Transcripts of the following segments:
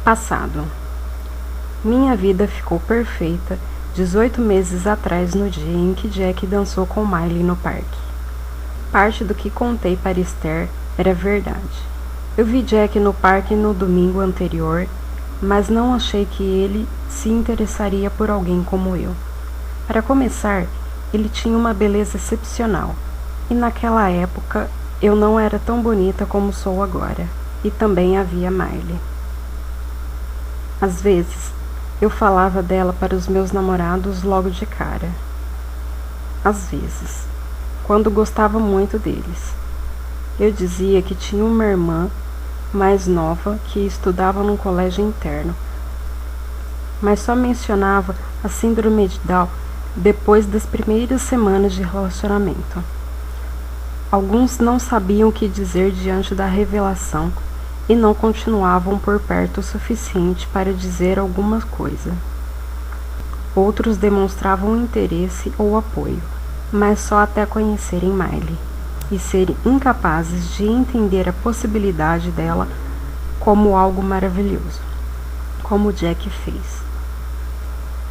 Passado. Minha vida ficou perfeita 18 meses atrás, no dia em que Jack dançou com Miley no parque. Parte do que contei para Esther era verdade. Eu vi Jack no parque no domingo anterior, mas não achei que ele se interessaria por alguém como eu. Para começar, ele tinha uma beleza excepcional, e naquela época eu não era tão bonita como sou agora, e também havia Miley. Às vezes, eu falava dela para os meus namorados logo de cara. Às vezes, quando gostava muito deles. Eu dizia que tinha uma irmã mais nova que estudava num colégio interno, mas só mencionava a síndrome de Down depois das primeiras semanas de relacionamento. Alguns não sabiam o que dizer diante da revelação e não continuavam por perto o suficiente para dizer alguma coisa. Outros demonstravam interesse ou apoio, mas só até conhecerem Miley e serem incapazes de entender a possibilidade dela como algo maravilhoso, como Jack fez.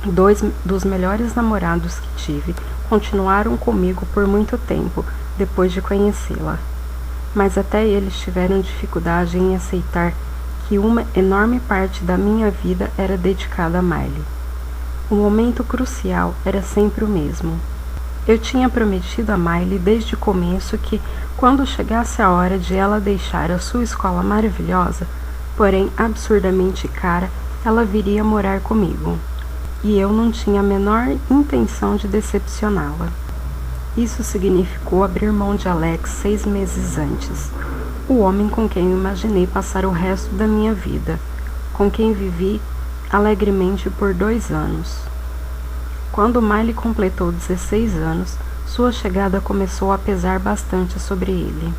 2 dos melhores namorados que tive continuaram comigo por muito tempo depois de conhecê-la, mas até eles tiveram dificuldade em aceitar que uma enorme parte da minha vida era dedicada a Miley. O momento crucial era sempre o mesmo. Eu tinha prometido a Miley desde o começo que, quando chegasse a hora de ela deixar a sua escola maravilhosa, porém absurdamente cara, ela viria morar comigo. E eu não tinha a menor intenção de decepcioná-la. Isso significou abrir mão de Alex 6 meses antes, o homem com quem eu imaginei passar o resto da minha vida, com quem vivi alegremente por 2 anos. Quando Miley completou 16 anos, sua chegada começou a pesar bastante sobre ele.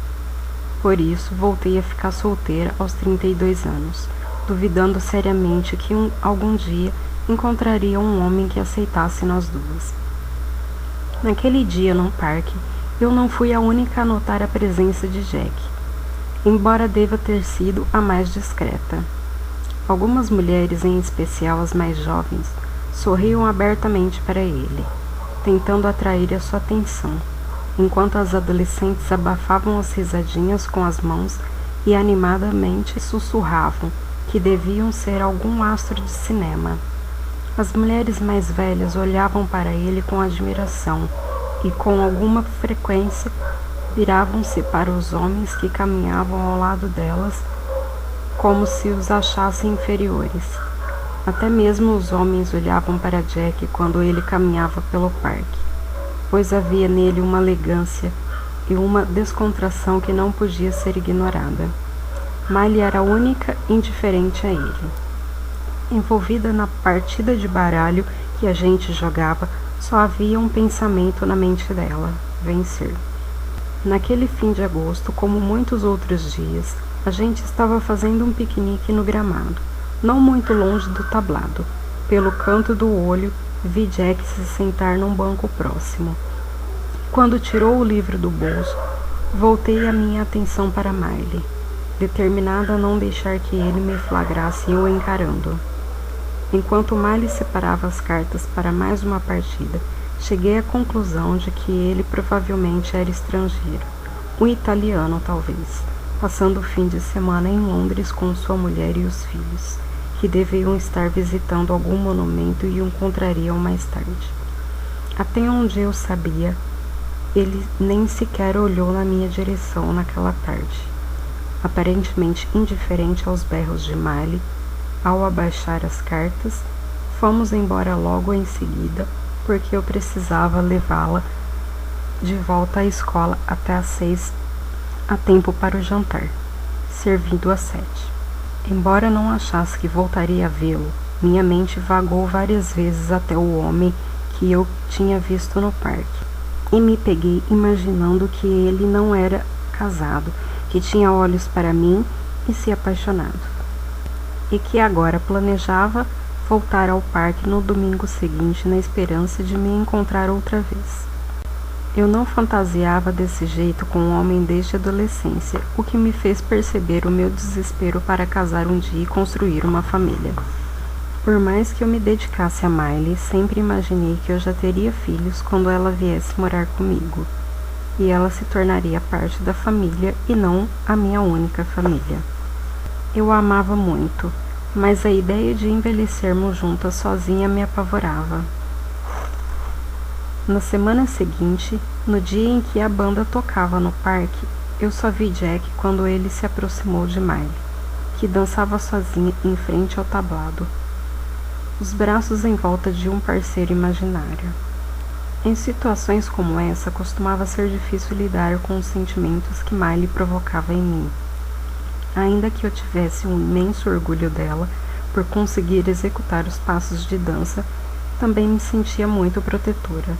Por isso, voltei a ficar solteira aos 32 anos, duvidando seriamente que algum dia encontraria um homem que aceitasse nós duas. Naquele dia no parque, eu não fui a única a notar a presença de Jack, embora deva ter sido a mais discreta. Algumas mulheres, em especial as mais jovens, sorriam abertamente para ele, tentando atrair a sua atenção, enquanto as adolescentes abafavam as risadinhas com as mãos e animadamente sussurravam que deviam ser algum astro de cinema. As mulheres mais velhas olhavam para ele com admiração e, com alguma frequência, viravam-se para os homens que caminhavam ao lado delas como se os achassem inferiores. Até mesmo os homens olhavam para Jack quando ele caminhava pelo parque, pois havia nele uma elegância e uma descontração que não podia ser ignorada. Miley era a única indiferente a ele. Envolvida na partida de baralho que a gente jogava, só havia um pensamento na mente dela: vencer. Naquele fim de agosto, como muitos outros dias, a gente estava fazendo um piquenique no gramado, não muito longe do tablado. Pelo canto do olho, vi Jack se sentar num banco próximo. Quando tirou o livro do bolso, voltei a minha atenção para Miley, determinada a não deixar que ele me flagrasse eu encarando. Enquanto Miley separava as cartas para mais uma partida, cheguei à conclusão de que ele provavelmente era estrangeiro, um italiano talvez, passando o fim de semana em Londres com sua mulher e os filhos, que deviam estar visitando algum monumento e o encontrariam mais tarde. Até onde eu sabia, ele nem sequer olhou na minha direção naquela tarde, aparentemente indiferente aos berros de Miley. Ao abaixar as cartas, fomos embora logo em seguida, porque eu precisava levá-la de volta à escola até às 6, a tempo para o jantar, servido às 7. Embora não achasse que voltaria a vê-lo, minha mente vagou várias vezes até o homem que eu tinha visto no parque, e me peguei imaginando que ele não era casado, que tinha olhos para mim e se apaixonado, e que agora planejava voltar ao parque no domingo seguinte na esperança de me encontrar outra vez. Eu não fantasiava desse jeito com um homem desde a adolescência, o que me fez perceber o meu desespero para casar um dia e construir uma família. Por mais que eu me dedicasse a Miley, sempre imaginei que eu já teria filhos quando ela viesse morar comigo, e ela se tornaria parte da família e não a minha única família. Eu a amava muito, mas a ideia de envelhecermos juntas sozinha me apavorava. Na semana seguinte, no dia em que a banda tocava no parque, eu só vi Jack quando ele se aproximou de Miley, que dançava sozinha em frente ao tablado, os braços em volta de um parceiro imaginário. Em situações como essa, costumava ser difícil lidar com os sentimentos que Miley provocava em mim. Ainda que eu tivesse um imenso orgulho dela por conseguir executar os passos de dança, também me sentia muito protetora.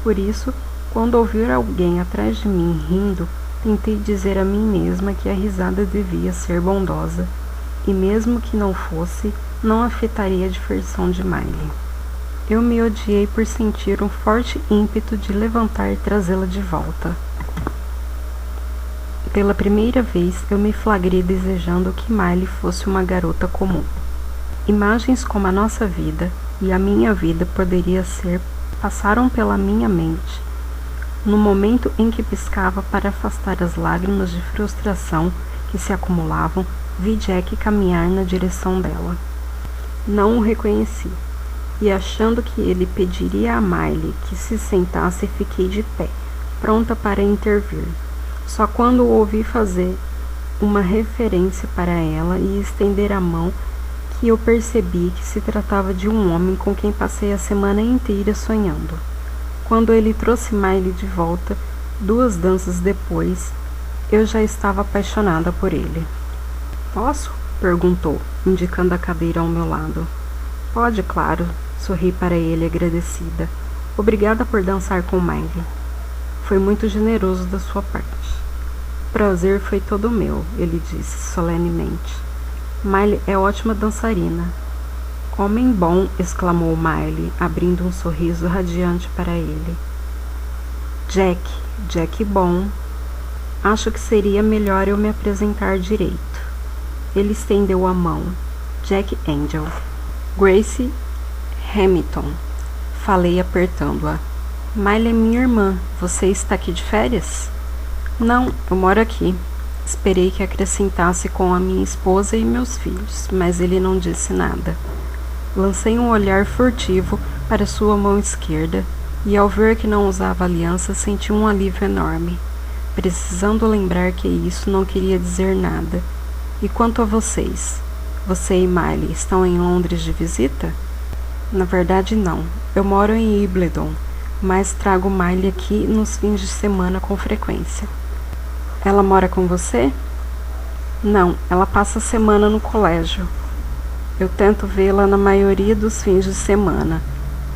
Por isso, quando ouvir alguém atrás de mim rindo, tentei dizer a mim mesma que a risada devia ser bondosa, e mesmo que não fosse, não afetaria a diversão de Miley. Eu me odiei por sentir um forte ímpeto de levantar e trazê-la de volta. Pela primeira vez, eu me flagrei desejando que Miley fosse uma garota comum. Imagens como a nossa vida e a minha vida poderia ser passaram pela minha mente. No momento em que piscava para afastar as lágrimas de frustração que se acumulavam, vi Jack caminhar na direção dela. Não o reconheci, e achando que ele pediria a Miley que se sentasse, fiquei de pé, pronta para intervir. Só quando o ouvi fazer uma referência para ela e estender a mão que eu percebi que se tratava de um homem com quem passei a semana inteira sonhando. Quando ele trouxe Miley de volta, 2 danças depois, eu já estava apaixonada por ele. Posso? Perguntou, indicando a cadeira ao meu lado. Pode, claro, sorri para ele agradecida. Obrigada por dançar com Miley. Foi muito generoso da sua parte. O prazer foi todo meu, ele disse solenemente. Miley é ótima dançarina. Homem bom, exclamou Miley, abrindo um sorriso radiante para ele. Jack bom. Acho que seria melhor eu me apresentar direito. Ele estendeu a mão. Jack Angel. Grace Hamilton. Falei apertando-a. Miley é minha irmã. Você está aqui de férias? Não, eu moro aqui. Esperei que acrescentasse com a minha esposa e meus filhos, mas ele não disse nada. Lancei um olhar furtivo para sua mão esquerda e, ao ver que não usava aliança, senti um alívio enorme. Precisando lembrar que isso não queria dizer nada. E quanto a vocês? Você e Miley estão em Londres de visita? Na verdade, não. Eu moro em Wimbledon, mas trago Miley aqui nos fins de semana com frequência. Ela mora com você? Não, ela passa a semana no colégio. Eu tento vê-la na maioria dos fins de semana,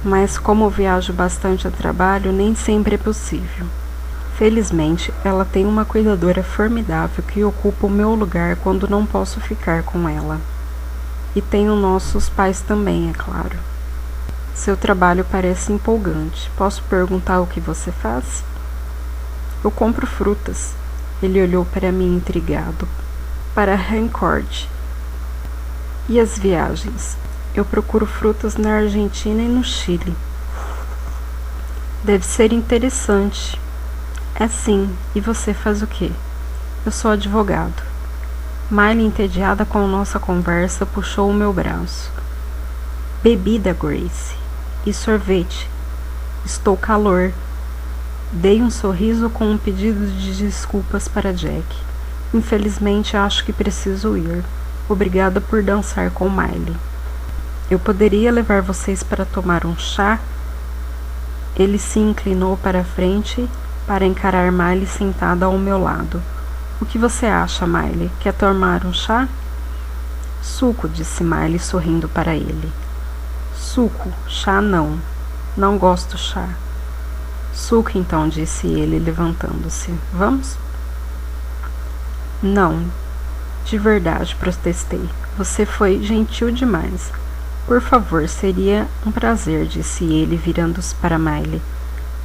mas como viajo bastante a trabalho, nem sempre é possível. Felizmente, ela tem uma cuidadora formidável que ocupa o meu lugar quando não posso ficar com ela. E tenho nossos pais também, é claro. Seu trabalho parece empolgante. Posso perguntar o que você faz? Eu compro frutas. Ele olhou para mim intrigado. Para Rancourt. E as viagens? Eu procuro frutas na Argentina e no Chile. Deve ser interessante. É sim. E você faz o quê? Eu sou advogado. Miley, entediada com nossa conversa, puxou o meu braço. Bebida, Grace. E sorvete. Estou calor. Dei um sorriso com um pedido de desculpas para Jack. Infelizmente, acho que preciso ir. Obrigada por dançar com Miley. Eu poderia levar vocês para tomar um chá? Ele se inclinou para a frente para encarar Miley sentada ao meu lado. O que você acha, Miley? Quer tomar um chá? Suco, disse Miley sorrindo para ele. Suco, chá não. Não gosto chá. Suco então, disse ele, levantando-se. Vamos? Não. De verdade, protestei. Você foi gentil demais. Por favor, seria um prazer, disse ele, virando-se para Miley.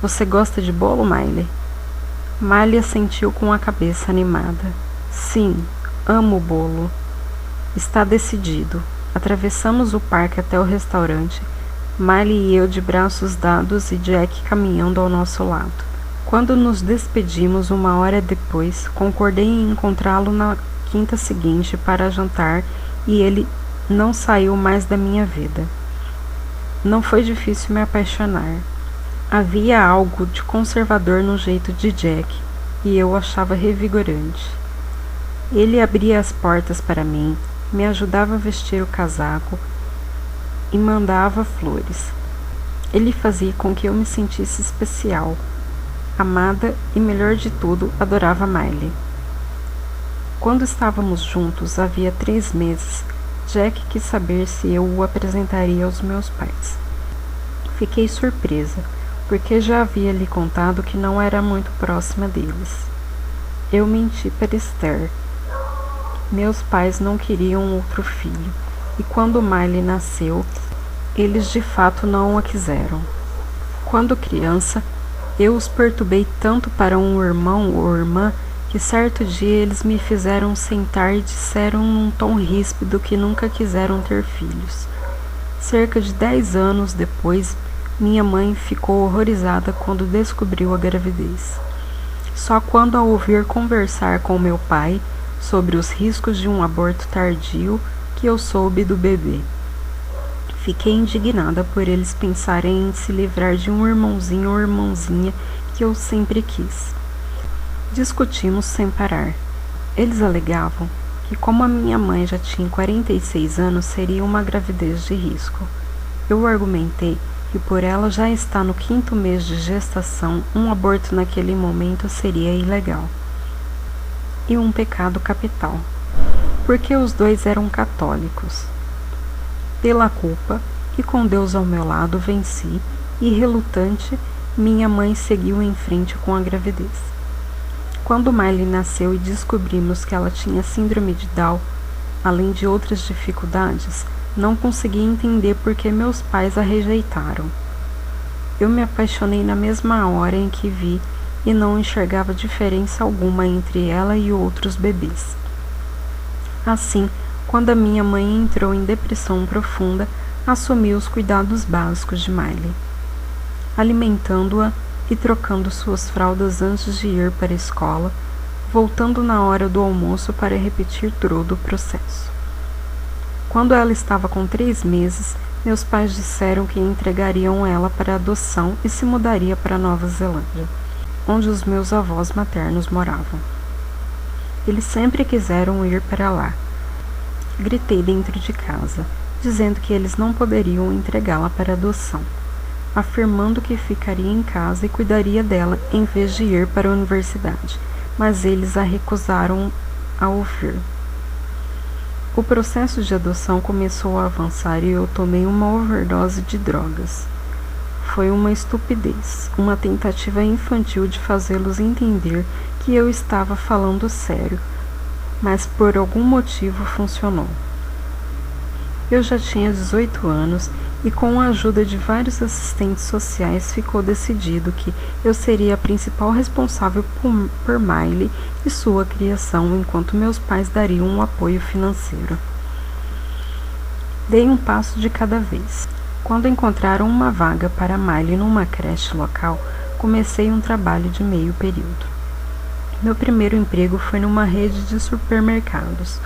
Você gosta de bolo, Miley? Miley assentiu com a cabeça animada. Sim, amo bolo. Está decidido. Atravessamos o parque até o restaurante, Miley e eu de braços dados e Jack caminhando ao nosso lado. Quando nos despedimos 1 hora depois, concordei em encontrá-lo na quinta seguinte para jantar e ele não saiu mais da minha vida. Não foi difícil me apaixonar. Havia algo de conservador no jeito de Jack e eu o achava revigorante. Ele abria as portas para mim, me ajudava a vestir o casaco e mandava flores. Ele fazia com que eu me sentisse especial, amada e, melhor de tudo, adorava Miley. Quando estávamos juntos, havia 3 meses, Jack quis saber se eu o apresentaria aos meus pais. Fiquei surpresa, porque já havia lhe contado que não era muito próxima deles. Eu menti para Esther. Meus pais não queriam outro filho, e quando Miley nasceu, eles de fato não a quiseram. Quando criança, eu os perturbei tanto para um irmão ou irmã que certo dia eles me fizeram sentar e disseram num tom ríspido que nunca quiseram ter filhos. Cerca de 10 anos depois, minha mãe ficou horrorizada quando descobriu a gravidez. Só quando a ouvir conversar com meu pai sobre os riscos de um aborto tardio que eu soube do bebê. Fiquei indignada por eles pensarem em se livrar de um irmãozinho ou irmãzinha que eu sempre quis. Discutimos sem parar. Eles alegavam que, como a minha mãe já tinha 46 anos, seria uma gravidez de risco. Eu argumentei que, por ela já estar no 5º mês de gestação, um aborto naquele momento seria ilegal e um pecado capital, porque os dois eram católicos. Pela culpa, e com Deus ao meu lado, venci, e relutante, minha mãe seguiu em frente com a gravidez. Quando Miley nasceu e descobrimos que ela tinha síndrome de Down, além de outras dificuldades, não consegui entender por que meus pais a rejeitaram. Eu me apaixonei na mesma hora em que vi e não enxergava diferença alguma entre ela e outros bebês. Assim, quando a minha mãe entrou em depressão profunda, assumi os cuidados básicos de Miley, alimentando-a e trocando suas fraldas antes de ir para a escola, voltando na hora do almoço para repetir todo o processo. Quando ela estava com 3 meses, meus pais disseram que entregariam ela para adoção e se mudaria para Nova Zelândia, onde os meus avós maternos moravam. Eles sempre quiseram ir para lá. Gritei dentro de casa, dizendo que eles não poderiam entregá-la para adoção, afirmando que ficaria em casa e cuidaria dela em vez de ir para a universidade, mas eles a recusaram a ouvir. O processo de adoção começou a avançar e eu tomei uma overdose de drogas. Foi uma estupidez, uma tentativa infantil de fazê-los entender que eu estava falando sério, mas por algum motivo funcionou. Eu já tinha 18 anos e, com a ajuda de vários assistentes sociais, ficou decidido que eu seria a principal responsável por Miley e sua criação, enquanto meus pais dariam um apoio financeiro. Dei um passo de cada vez. Quando encontraram uma vaga para Miley numa creche local, comecei um trabalho de meio período. Meu primeiro emprego foi numa rede de supermercados,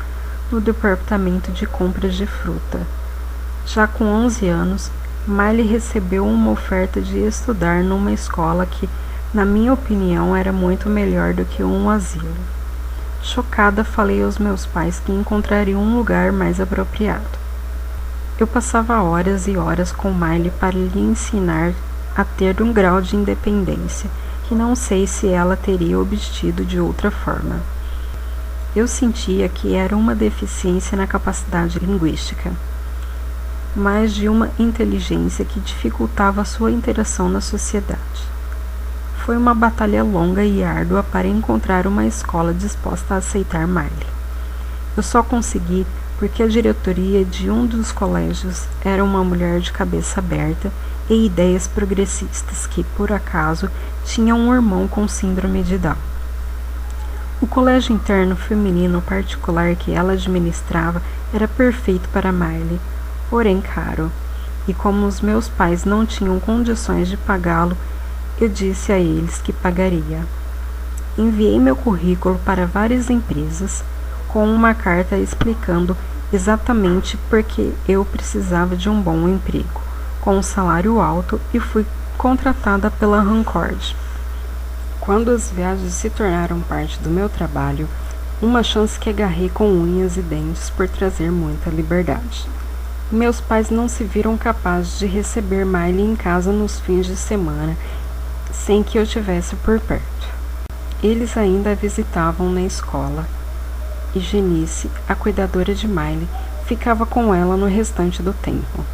no departamento de compras de fruta. Já com 11 anos, Miley recebeu uma oferta de estudar numa escola que, na minha opinião, era muito melhor do que um asilo. Chocada, falei aos meus pais que encontraria um lugar mais apropriado. Eu passava horas e horas com Miley para lhe ensinar a ter um grau de independência que não sei se ela teria obtido de outra forma. Eu sentia que era uma deficiência na capacidade linguística, mas de uma inteligência que dificultava a sua interação na sociedade. Foi uma batalha longa e árdua para encontrar uma escola disposta a aceitar Miley. Eu só consegui porque a diretoria de um dos colégios era uma mulher de cabeça aberta e ideias progressistas que, por acaso, tinha um irmão com síndrome de Down. O colégio interno feminino particular que ela administrava era perfeito para Miley, porém caro, e como os meus pais não tinham condições de pagá-lo, eu disse a eles que pagaria. Enviei meu currículo para várias empresas com uma carta explicando exatamente porque eu precisava de um bom emprego, com um salário alto, e fui contratada pela Rancord. Quando as viagens se tornaram parte do meu trabalho, uma chance que agarrei com unhas e dentes por trazer muita liberdade. Meus pais não se viram capazes de receber Miley em casa nos fins de semana sem que eu estivesse por perto. Eles ainda a visitavam na escola, e Genice, a cuidadora de Miley, ficava com ela no restante do tempo.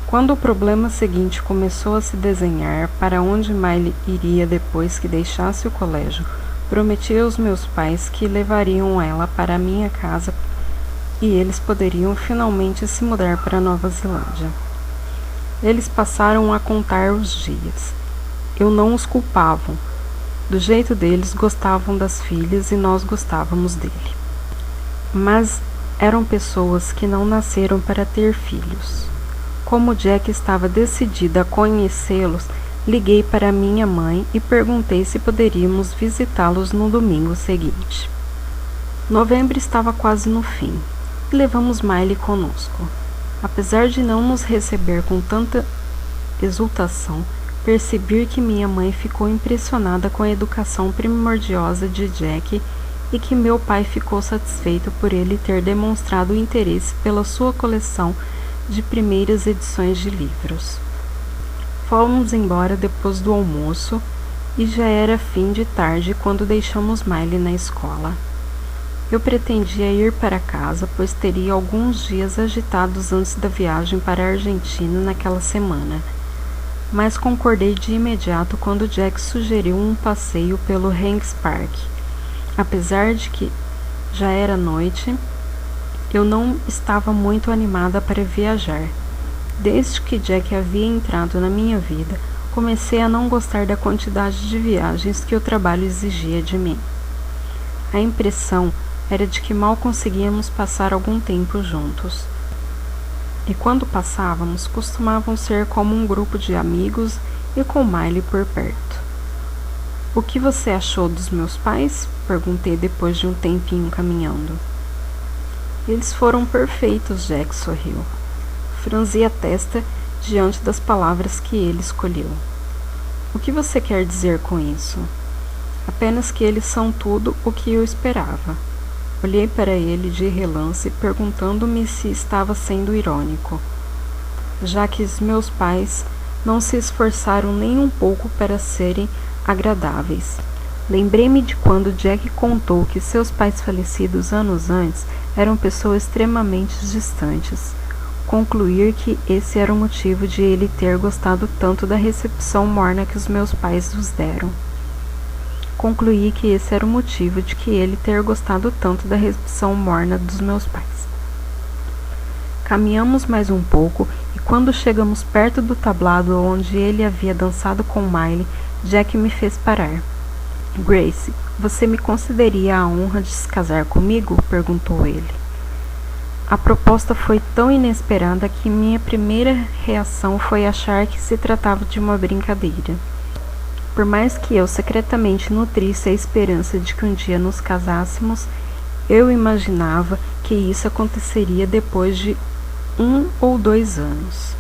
Quando o problema seguinte começou a se desenhar para onde Miley iria depois que deixasse o colégio, prometi aos meus pais que levariam ela para a minha casa e eles poderiam finalmente se mudar para Nova Zelândia. Eles passaram a contar os dias. Eu não os culpava. Do jeito deles, gostavam das filhas e nós gostávamos dele. Mas eram pessoas que não nasceram para ter filhos. Como Jack estava decidida a conhecê-los, liguei para minha mãe e perguntei se poderíamos visitá-los no domingo seguinte. Novembro estava quase no fim e levamos Miley conosco. Apesar de não nos receber com tanta exultação, percebi que minha mãe ficou impressionada com a educação primordiosa de Jack e que meu pai ficou satisfeito por ele ter demonstrado interesse pela sua coleção de primeiras edições de livros. Fomos embora depois do almoço e já era fim de tarde quando deixamos Miley na escola. Eu pretendia ir para casa, pois teria alguns dias agitados antes da viagem para a Argentina naquela semana, mas concordei de imediato quando Jack sugeriu um passeio pelo Hanks Park. Apesar de que já era noite, eu não estava muito animada para viajar. Desde que Jack havia entrado na minha vida, comecei a não gostar da quantidade de viagens que o trabalho exigia de mim. A impressão era de que mal conseguíamos passar algum tempo juntos. E quando passávamos, costumavam ser como um grupo de amigos e com Miley por perto. "O que você achou dos meus pais?" perguntei depois de um tempinho caminhando. "Eles foram perfeitos", Jack sorriu. Franzi a testa diante das palavras que ele escolheu. "O que você quer dizer com isso?" "Apenas que eles são tudo o que eu esperava." Olhei para ele de relance, perguntando-me se estava sendo irônico, já que os meus pais não se esforçaram nem um pouco para serem agradáveis. Lembrei-me de quando Jack contou que seus pais falecidos anos antes eram pessoas extremamente distantes. Concluir que esse era o motivo de ele ter gostado tanto da recepção morna que os meus pais nos deram. Concluí que esse era o motivo de que ele ter gostado tanto da recepção morna dos meus pais. Caminhamos mais um pouco e quando chegamos perto do tablado onde ele havia dançado com Miley, Jack me fez parar. "Grace, você me concederia a honra de se casar comigo?" perguntou ele. A proposta foi tão inesperada que minha primeira reação foi achar que se tratava de uma brincadeira. Por mais que eu secretamente nutrisse a esperança de que um dia nos casássemos, eu imaginava que isso aconteceria depois de 1 ou 2 anos.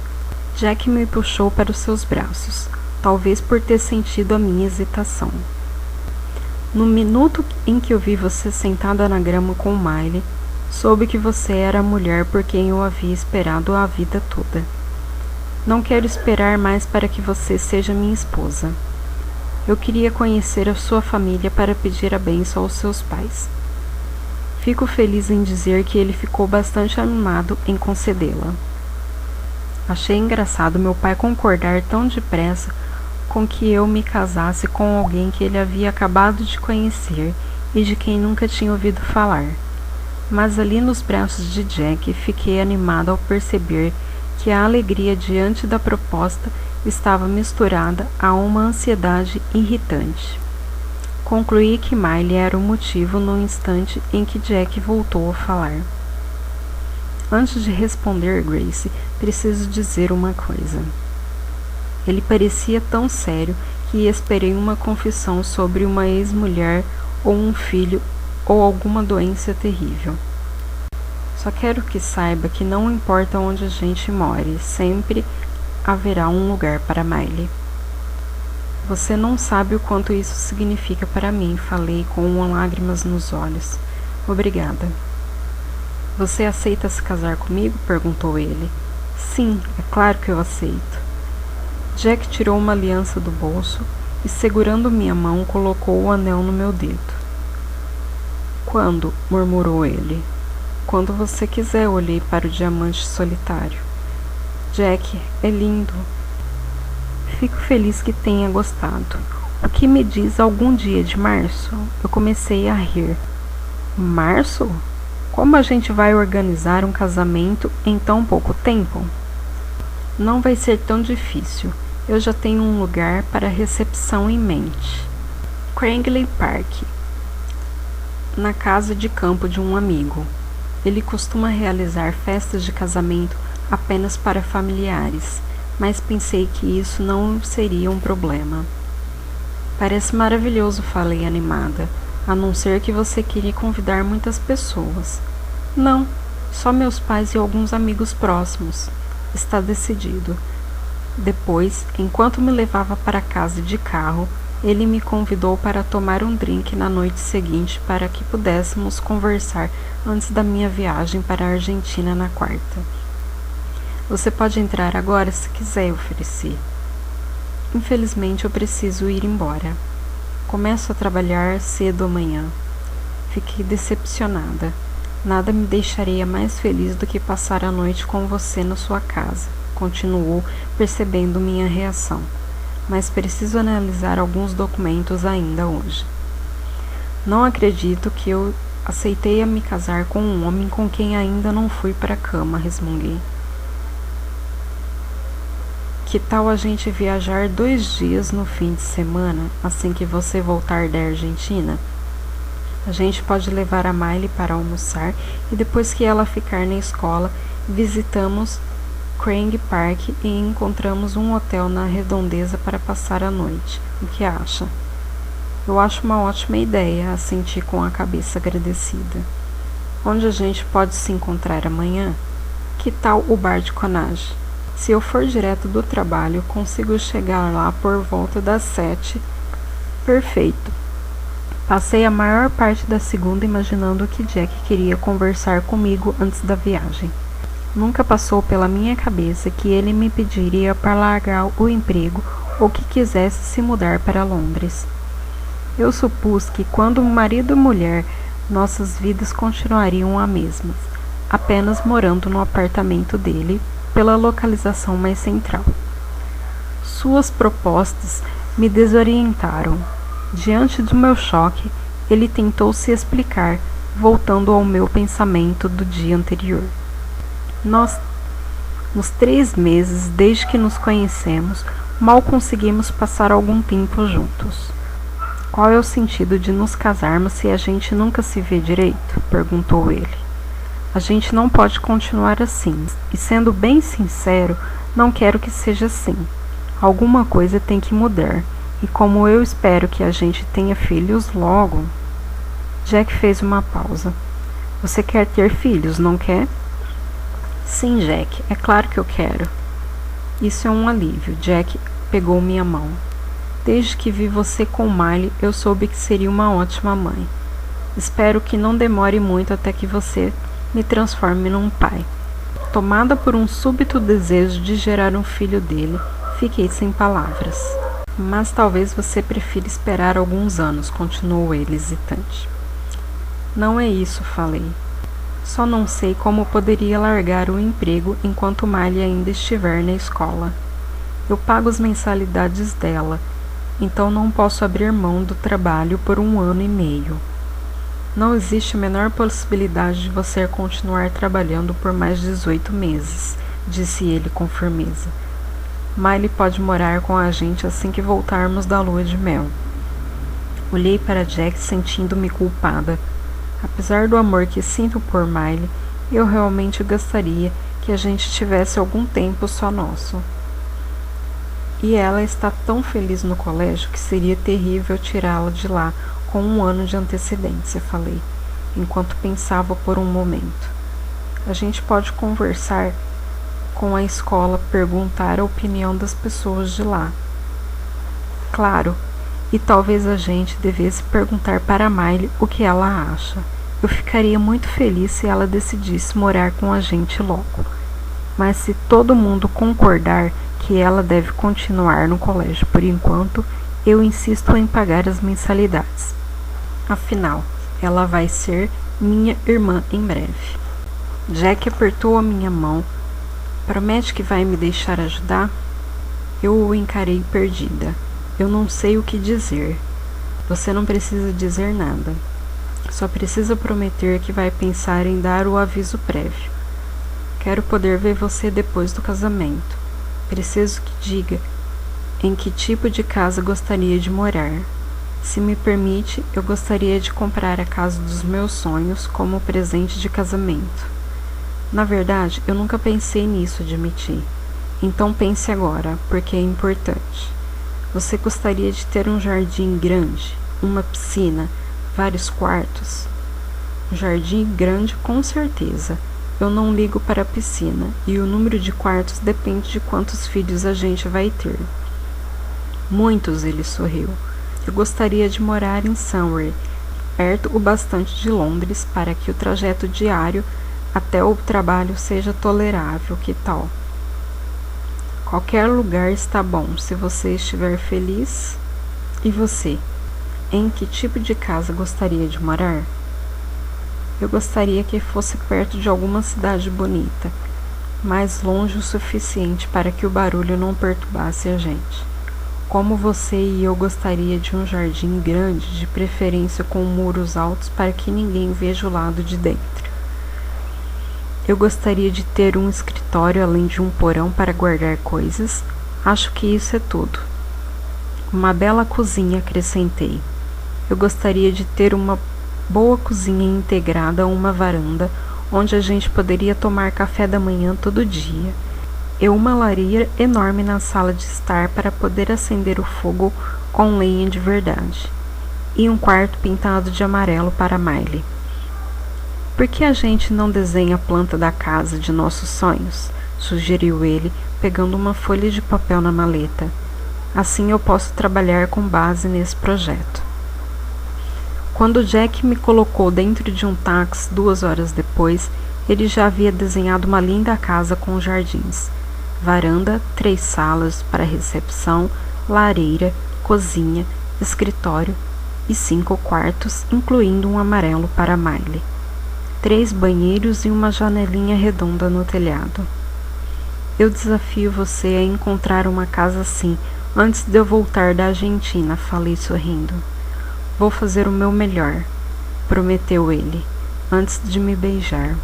Jack me puxou para os seus braços, talvez por ter sentido a minha hesitação. "No minuto em que eu vi você sentada na grama com Miley, soube que você era a mulher por quem eu havia esperado a vida toda. Não quero esperar mais para que você seja minha esposa. Eu queria conhecer a sua família para pedir a bênção aos seus pais." Fico feliz em dizer que ele ficou bastante animado em concedê-la. Achei engraçado meu pai concordar tão depressa com que eu me casasse com alguém que ele havia acabado de conhecer e de quem nunca tinha ouvido falar. Mas ali nos braços de Jack fiquei animada ao perceber que a alegria diante da proposta estava misturada a uma ansiedade irritante. Concluí que Miley era o motivo no instante em que Jack voltou a falar. Antes de responder, Grace, preciso dizer uma coisa. Ele parecia tão sério que esperei uma confissão sobre uma ex-mulher ou um filho ou alguma doença terrível. Só quero que saiba que não importa onde a gente more, sempre haverá um lugar para Miley. Você não sabe o quanto isso significa para mim, falei com lágrimas nos olhos. Obrigada. Você aceita se casar comigo? Perguntou ele. Sim, é claro que eu aceito. Jack tirou uma aliança do bolso e, segurando minha mão, colocou o anel no meu dedo. Quando? Murmurou ele. Quando você quiser, olhei para o diamante solitário. Jack, é lindo. Fico feliz que tenha gostado. O que me diz algum dia de março? Eu comecei a rir. Março? Como a gente vai organizar um casamento em tão pouco tempo? Não vai ser tão difícil. Eu já tenho um lugar para a recepção em mente. Crangley Park, na casa de campo de um amigo. Ele costuma realizar festas de casamento apenas para familiares, mas pensei que isso não seria um problema. Parece maravilhoso, falei animada, a não ser que você queria convidar muitas pessoas. Não, só meus pais e alguns amigos próximos. Está decidido. Depois, enquanto me levava para casa de carro, ele me convidou para tomar um drink na noite seguinte para que pudéssemos conversar antes da minha viagem para a Argentina na quarta. Você pode entrar agora se quiser, ofereci. Infelizmente eu preciso ir embora. Começo a trabalhar cedo amanhã. Fiquei decepcionada. Nada me deixaria mais feliz do que passar a noite com você na sua casa, continuou, percebendo minha reação. Mas preciso analisar alguns documentos ainda hoje. Não acredito que eu aceitei a me casar com um homem com quem ainda não fui para a cama, resmunguei. Que tal a gente viajar 2 dias no fim de semana, assim que você voltar da Argentina? A gente pode levar a Miley para almoçar e depois que ela ficar na escola, visitamos Crangley Park e encontramos um hotel na redondeza para passar a noite. O que acha? Eu acho uma ótima ideia, assenti com a cabeça agradecida. Onde a gente pode se encontrar amanhã? Que tal o bar de Connage? Se eu for direto do trabalho, consigo chegar lá por volta das 7. Perfeito. Passei a maior parte da segunda imaginando que Jack queria conversar comigo antes da viagem. Nunca passou pela minha cabeça que ele me pediria para largar o emprego ou que quisesse se mudar para Londres. Eu supus que quando marido e mulher, nossas vidas continuariam as mesmas, apenas morando no apartamento dele, pela localização mais central. Suas propostas me desorientaram. Diante do meu choque, ele tentou se explicar, voltando ao meu pensamento do dia anterior. Nos 3 meses desde que nos conhecemos, mal conseguimos passar algum tempo juntos. Qual é o sentido de nos casarmos se a gente nunca se vê direito? Perguntou ele. A gente não pode continuar assim, e sendo bem sincero, não quero que seja assim. Alguma coisa tem que mudar, e como eu espero que a gente tenha filhos logo... Jack fez uma pausa. Você quer ter filhos, não quer? Sim, Jack, é claro que eu quero. Isso é um alívio. Jack pegou minha mão. Desde que vi você com Miley, eu soube que seria uma ótima mãe. Espero que não demore muito até que você me transforme num pai. Tomada por um súbito desejo de gerar um filho dele, fiquei sem palavras. Mas talvez você prefira esperar alguns anos, continuou ele hesitante. Não é isso, falei. Só não sei como poderia largar o emprego enquanto Miley ainda estiver na escola. Eu pago as mensalidades dela, então não posso abrir mão do trabalho por 1 ano e meio. Não existe a menor possibilidade de você continuar trabalhando por mais 18 meses, disse ele com firmeza. Miley pode morar com a gente assim que voltarmos da lua de mel. Olhei para Jack sentindo-me culpada. Apesar do amor que sinto por Miley, eu realmente gostaria que a gente tivesse algum tempo só nosso. E ela está tão feliz no colégio que seria terrível tirá-la de lá com 1 ano de antecedência, falei, enquanto pensava por um momento. A gente pode conversar com a escola, perguntar a opinião das pessoas de lá. Claro, e talvez a gente devesse perguntar para Miley o que ela acha. Eu ficaria muito feliz se ela decidisse morar com a gente logo. Mas se todo mundo concordar que ela deve continuar no colégio por enquanto, eu insisto em pagar as mensalidades. Afinal, ela vai ser minha irmã em breve. Jack apertou a minha mão. Promete que vai me deixar ajudar? Eu o encarei perdida. Eu não sei o que dizer. Você não precisa dizer nada. Só precisa prometer que vai pensar em dar o aviso prévio. Quero poder ver você depois do casamento. Preciso que diga em que tipo de casa gostaria de morar. Se me permite, eu gostaria de comprar a casa dos meus sonhos como presente de casamento. Na verdade, eu nunca pensei nisso, admiti. Então pense agora, porque é importante. Você gostaria de ter um jardim grande, uma piscina, vários quartos? Um jardim grande, com certeza. Eu não ligo para a piscina, e o número de quartos depende de quantos filhos a gente vai ter. Muitos, ele sorriu. Eu gostaria de morar em Surrey, perto o bastante de Londres, para que o trajeto diário até o trabalho seja tolerável, que tal? Qualquer lugar está bom, se você estiver feliz. E você? Em que tipo de casa gostaria de morar? Eu gostaria que fosse perto de alguma cidade bonita, mas longe o suficiente para que o barulho não perturbasse a gente. Como você e eu gostaria de um jardim grande, de preferência com muros altos para que ninguém veja o lado de dentro. Eu gostaria de ter um escritório além de um porão para guardar coisas. Acho que isso é tudo. Uma bela cozinha, acrescentei. Eu gostaria de ter uma boa cozinha integrada a uma varanda, onde a gente poderia tomar café da manhã todo dia. E uma lareira enorme na sala de estar para poder acender o fogo com lenha de verdade. E um quarto pintado de amarelo para Miley. Por que a gente não desenha a planta da casa de nossos sonhos? Sugeriu ele, pegando uma folha de papel na maleta. Assim eu posso trabalhar com base nesse projeto. Quando Jack me colocou dentro de um táxi 2 horas depois, ele já havia desenhado uma linda casa com jardins. Varanda, 3 salas para recepção, lareira, cozinha, escritório e 5 quartos, incluindo um amarelo para Miley. 3 banheiros e uma janelinha redonda no telhado. Eu desafio você a encontrar uma casa assim antes de eu voltar da Argentina, falei sorrindo. Vou fazer o meu melhor, prometeu ele, antes de me beijar.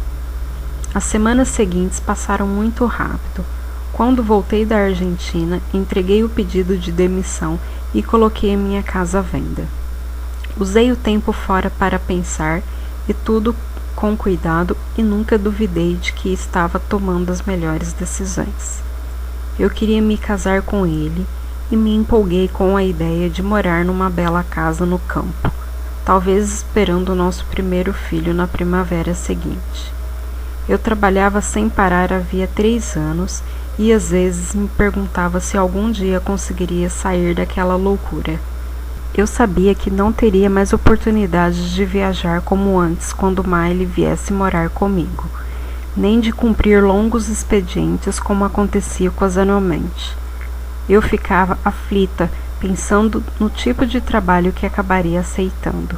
As semanas seguintes passaram muito rápido. Quando voltei da Argentina, entreguei o pedido de demissão e coloquei a minha casa à venda. Usei o tempo fora para pensar e tudo com cuidado e nunca duvidei de que estava tomando as melhores decisões. Eu queria me casar com ele e me empolguei com a ideia de morar numa bela casa no campo, talvez esperando o nosso primeiro filho na primavera seguinte. Eu trabalhava sem parar havia 3 anos e às vezes me perguntava se algum dia conseguiria sair daquela loucura. Eu sabia que não teria mais oportunidades de viajar como antes quando Miley viesse morar comigo, nem de cumprir longos expedientes como acontecia ocasionalmente. Eu ficava aflita, pensando no tipo de trabalho que acabaria aceitando.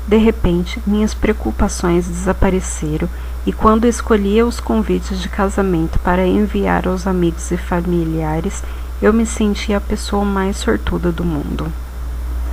De repente, minhas preocupações desapareceram e quando escolhia os convites de casamento para enviar aos amigos e familiares, eu me sentia a pessoa mais sortuda do mundo.